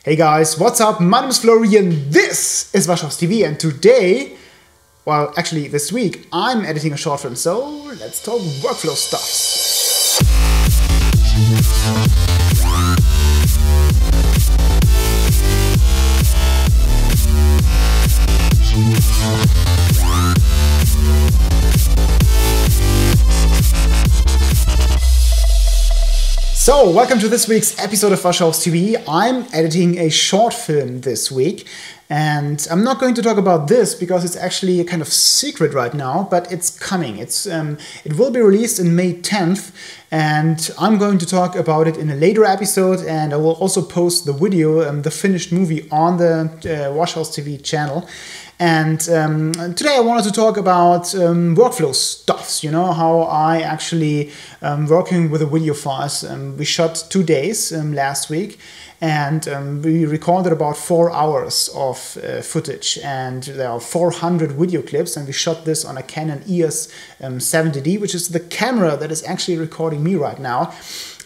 Hey guys, what's up? My name is Florian, this is Waschhaus TV, and today, well actually this week, I'm editing a short film, so let's talk workflow stuffs. So, welcome to this week's episode of Waschhaus TV. I'm editing a short film this week, and I'm not going to talk about this because it's actually a kind of secret right now, but it's coming. It will be released in May 10th, and I'm going to talk about it in a later episode, and I will also post the video, the finished movie, on the Waschhaus TV channel. And today I wanted to talk about workflow stuffs, you know, how I actually working with the video files. We shot 2 days last week, and we recorded about 4 hours of footage, and there are 400 video clips, and we shot this on a Canon EOS 70D, which is the camera that is actually recording me right now.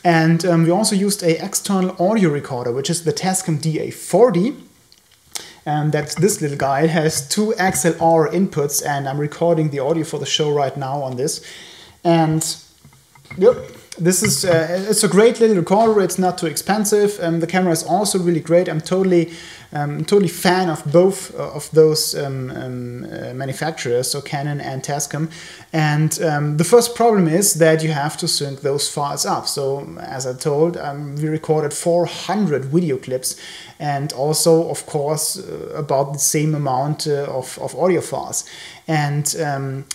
And we also used an external audio recorder, which is the Tascam DR-40. And that's this little guy. It has 2 XLR inputs, and I'm recording the audio for the show right now on this. And yep, this is it's a great little recorder. It's not too expensive. The camera is also really great. I'm totally fan of both of those manufacturers, so Canon and Tascam. And the first problem is that you have to sync those files up. So as I told, we recorded 400 video clips, and also, of course, about the same amount of audio files. And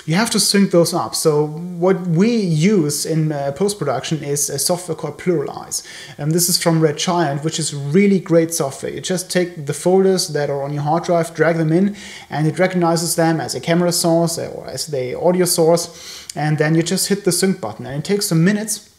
you have to sync those up. So what we use in post-production is a software called PluralEyes. This is from Red Giant, which is really great software. You just take the folders that are on your hard drive, drag them in, and it recognizes them as a camera source or as the audio source. And then you just hit the sync button, and it takes some minutes.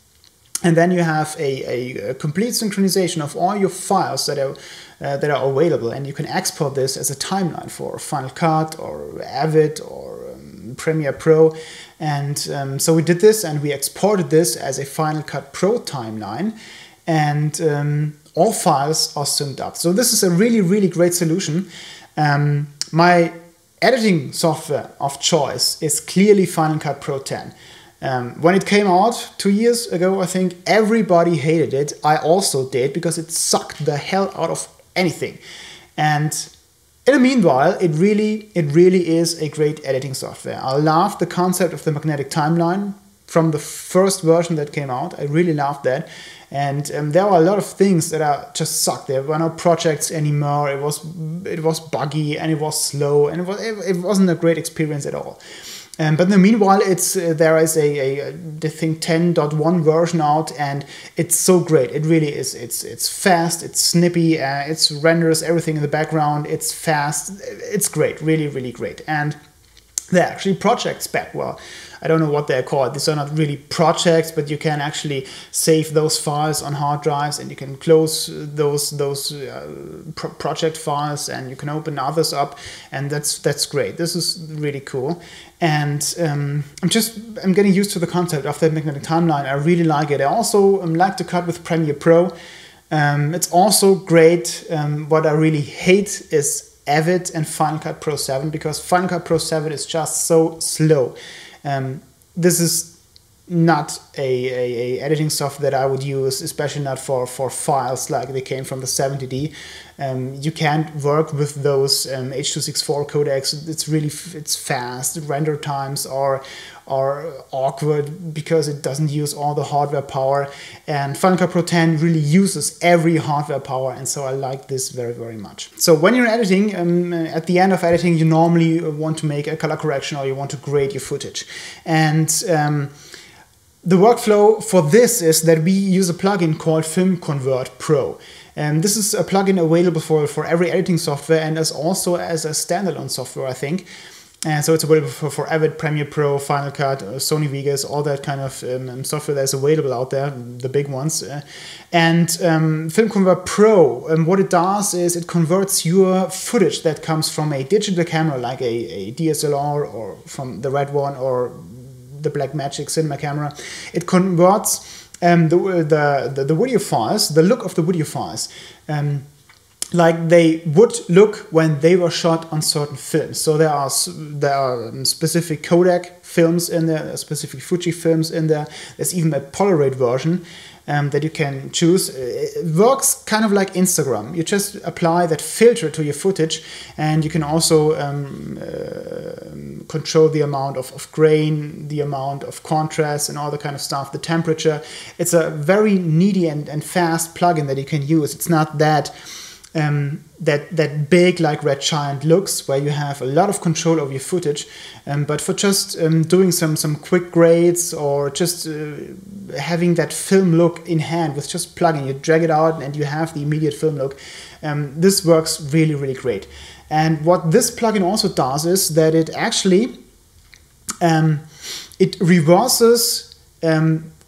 And then you have a complete synchronization of all your files that are available, and you can export this as a timeline for Final Cut or Avid or Premiere Pro. And so we did this, and we exported this as a Final Cut Pro timeline, and all files are synced up. So this is a really great solution. My editing software of choice is clearly Final Cut Pro 10. When it came out 2 years ago, I think everybody hated it. I also did, because it sucked the hell out of anything. And in the meanwhile, it really is a great editing software. I love the concept of the magnetic timeline from the first version that came out. I really loved that. And there were a lot of things that are just sucked. There were no projects anymore. It was buggy, and it was slow, and it wasn't a great experience at all. But in the meanwhile, there is I think 10.1 version out, and it's so great. It really is. It's fast. It's snippy. It renders everything in the background. It's fast. It's great. Really great. And they're actually project spec. Well, I don't know what they're called. These are not really projects, but you can actually save those files on hard drives, and you can close those project files, and you can open others up, and that's great. This is really cool. And I'm getting used to the concept of that magnetic timeline. I really like it. I also like to cut with Premiere Pro. It's also great. What I really hate is Avid and Final Cut Pro 7, because Final Cut Pro 7 is just so slow. This is not a editing software that I would use, especially not for files like they came from the 70D. You can't work with those H.264 codecs. It's fast. Render times are awkward because it doesn't use all the hardware power, and Final Cut Pro 10 really uses every hardware power, and so I like this very much. So when you're editing, at the end of editing, you normally want to make a color correction, or you want to grade your footage. And the workflow for this is that we use a plugin called FilmConvert Pro. And this is a plugin available for every editing software, and also as a standalone software, I think. And so it's available for Avid, Premiere Pro, Final Cut, Sony Vegas, all that kind of software that's available out there, the big ones. And FilmConvert Pro, what it does is it converts your footage that comes from a digital camera, like a DSLR, or from the red one, or the Blackmagic cinema camera. It converts the video files, the look of the video files, like they would look when they were shot on certain films. So there are specific Kodak films in there, specific Fuji films in there. There's even a Polaroid version that you can choose. It works kind of like Instagram. You just apply that filter to your footage, and you can also control the amount of grain, the amount of contrast, and all the kind of stuff, the temperature. It's a very needy and fast plugin that you can use. It's not that that big like Red Giant looks, where you have a lot of control over your footage, but for just doing some quick grades, or just having that film look in hand with just plugging, you drag it out and you have the immediate film look. This works really, really great. And what this plugin also does is that it actually it reverses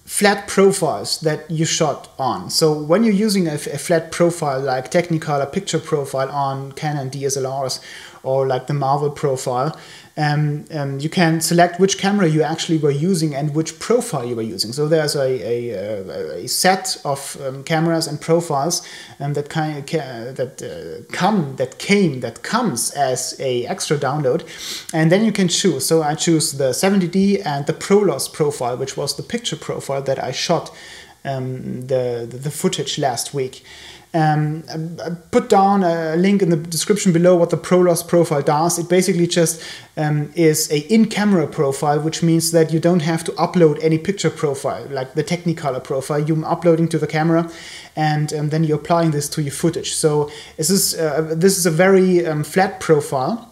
flat profiles that you shot on. So when you're using a flat profile like Technicolor picture profile on Canon DSLRs, or like the Marvel profile, you can select which camera you actually were using and which profile you were using. So there's a set of cameras and profiles that comes as a extra download, and then you can choose. So I choose the 70D and the Prolost profile, which was the picture profile that I shot the footage last week. I put down a link in the description below what the Prolost profile does. It basically just is a in-camera profile, which means that you don't have to upload any picture profile like the Technicolor profile. You're uploading to the camera, and then you're applying this to your footage. So this is a very flat profile,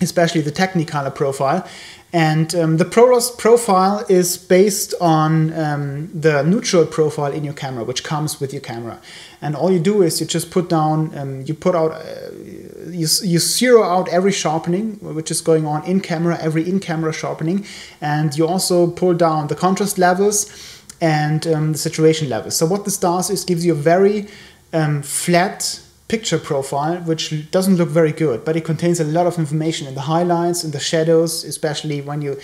especially the Technicolor profile. And the Prolost profile is based on the neutral profile in your camera, which comes with your camera. And all you do is you just put down, you zero out every sharpening which is going on in camera, every in-camera sharpening, and you also pull down the contrast levels and the saturation levels. So what this does is gives you a very flat picture profile, which doesn't look very good, but it contains a lot of information in the highlights, in the shadows, especially when you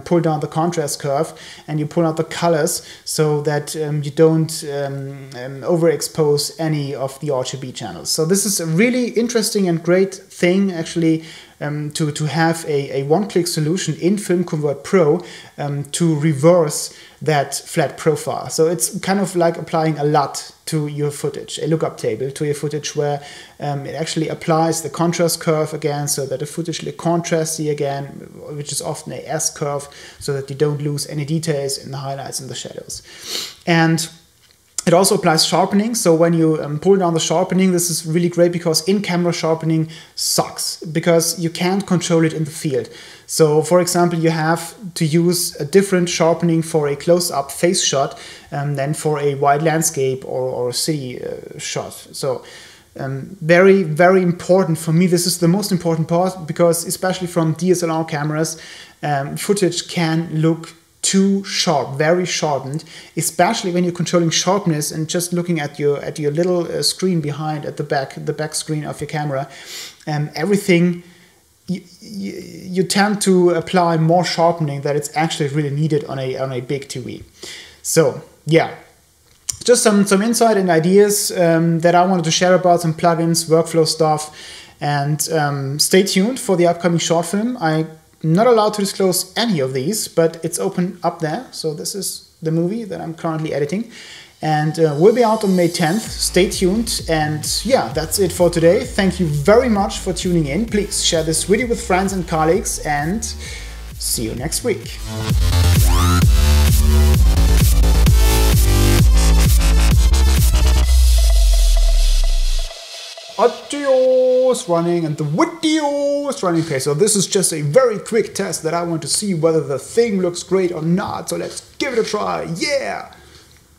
pull down the contrast curve and you pull out the colors, so that you don't overexpose any of the RGB channels. So this is a really interesting and great thing, actually, to have a one-click solution in FilmConvert Pro to reverse that flat profile. So it's kind of like applying a LUT to your footage, a lookup table to your footage, where it actually applies the contrast curve again, so that the footage looks contrasty again, which is often a S curve, so that you don't lose any details in the highlights and the shadows. And it also applies sharpening. So when you pull down the sharpening, this is really great, because in-camera sharpening sucks, because you can't control it in the field. So for example, you have to use a different sharpening for a close-up face shot than for a wide landscape or city shot. So very, very important for me. This is the most important part, because especially from DSLR cameras, footage can look too sharp, very sharpened, especially when you're controlling sharpness and just looking at your little screen behind at the back screen of your camera. Everything, you tend to apply more sharpening that it's actually really needed on a big TV. So yeah, just some insight and ideas that I wanted to share about some plugins, workflow stuff, and stay tuned for the upcoming short film. I'm not allowed to disclose any of these, but it's open up there. So this is the movie that I'm currently editing, and will be out on May 10th. Stay tuned. And yeah, that's it for today. Thank you very much for tuning in. Please share this video with friends and colleagues, and see you next week. Audio is running and the video is running. Okay, so this is just a very quick test that I want to see whether the thing looks great or not. So let's give it a try. Yeah!